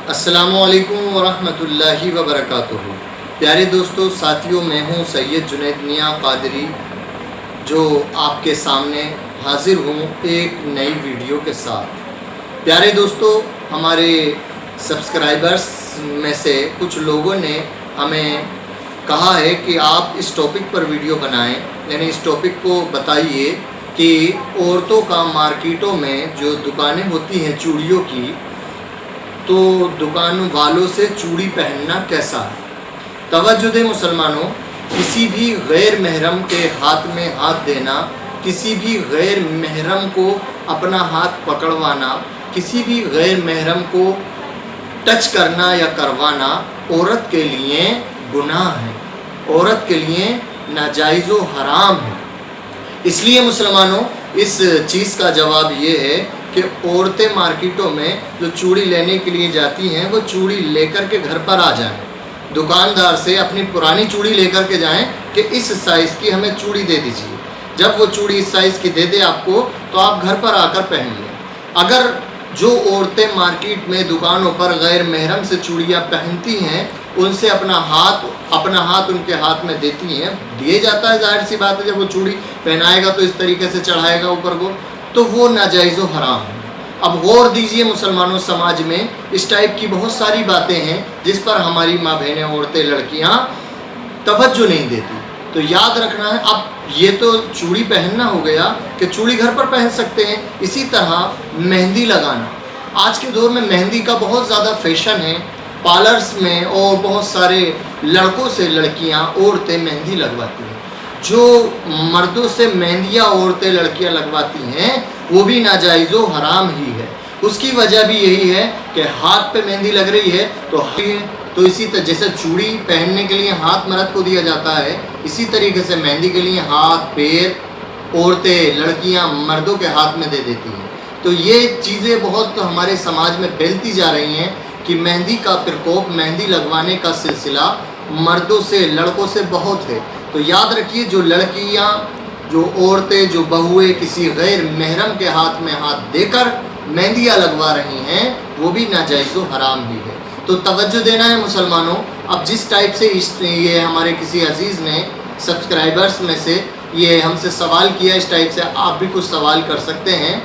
السلام علیکم ورحمۃ اللہ وبرکاتہ۔ پیارے دوستو، ساتھیوں، میں ہوں سید جنید میاں قادری، جو آپ کے سامنے حاضر ہوں ایک نئی ویڈیو کے ساتھ۔ پیارے دوستو، ہمارے سبسکرائبرز میں سے کچھ لوگوں نے ہمیں کہا ہے کہ آپ اس ٹاپک پر ویڈیو بنائیں، یعنی اس ٹاپک کو بتائیے کہ عورتوں کا مارکیٹوں میں جو دکانیں ہوتی ہیں چوڑیوں کی، تو دکان والوں سے چوڑی پہننا کیسا ہے؟ توجہ دیں مسلمانوں، کسی بھی غیر محرم کے ہاتھ میں ہاتھ دینا، کسی بھی غیر محرم کو اپنا ہاتھ پکڑوانا، کسی بھی غیر محرم کو ٹچ کرنا یا کروانا عورت کے لیے گناہ ہے، عورت کے لیے ناجائز و حرام ہے۔ اس لیے مسلمانوں، اس چیز کا جواب یہ ہے کہ عورتیں مارکیٹوں میں جو چوڑی لینے کے لیے جاتی ہیں، وہ چوڑی لے کر کے گھر پر آ جائیں، دکاندار سے اپنی پرانی چوڑی لے کر کے جائیں کہ اس سائز کی ہمیں چوڑی دے دیجیے۔ جب وہ چوڑی اس سائز کی دے دے آپ کو، تو آپ گھر پر آ کر پہن لیں۔ اگر جو عورتیں مارکیٹ میں دکانوں پر غیر محرم سے چوڑیاں پہنتی ہیں، ان سے اپنا ہاتھ ان کے ہاتھ میں دیتی ہیں، دیے جاتا ہے، ظاہر سی بات ہے، جب وہ چوڑی پہنائے گا تو اس طریقے سے چڑھائے گا اوپر کو، تو وہ ناجائز و حرام ہے۔ اب غور دیجئے مسلمانوں، سماج میں اس ٹائپ کی بہت ساری باتیں ہیں جس پر ہماری ماں بہنیں، عورتیں، لڑکیاں توجہ نہیں دیتی۔ تو یاد رکھنا ہے، اب یہ تو چوڑی پہننا ہو گیا کہ چوڑی گھر پر پہن سکتے ہیں۔ اسی طرح مہندی لگانا، آج کے دور میں مہندی کا بہت زیادہ فیشن ہے، پارلرز میں اور بہت سارے لڑکوں سے لڑکیاں، عورتیں مہندی لگواتی ہیں۔ جو مردوں سے مہندیاں عورتیں، لڑکیاں لگواتی ہیں، وہ بھی ناجائز و حرام ہی ہے۔ اس کی وجہ بھی یہی ہے کہ ہاتھ پہ مہندی لگ رہی ہے تو اسی طرح جیسے چوڑی پہننے کے لیے ہاتھ مرد کو دیا جاتا ہے، اسی طریقے سے مہندی کے لیے ہاتھ، پیر عورتیں، لڑکیاں مردوں کے ہاتھ میں دے دیتی ہیں۔ تو یہ چیزیں بہت ہمارے سماج میں پھیلتی جا رہی ہیں کہ مہندی کا پرکوپ، مہندی لگوانے کا سلسلہ مردوں سے، لڑکوں سے بہت ہے۔ تو یاد رکھیے، جو لڑکیاں، جو عورتیں، جو بہویں کسی غیر محرم کے ہاتھ میں ہاتھ دے کر مہندیاں لگوا رہی ہیں، وہ بھی ناجائز و حرام ہی ہے۔ تو توجہ دینا ہے مسلمانوں۔ اب جس ٹائپ سے یہ ہمارے کسی عزیز نے سبسکرائبرز میں سے یہ ہم سے سوال کیا، اس ٹائپ سے آپ بھی کچھ سوال کر سکتے ہیں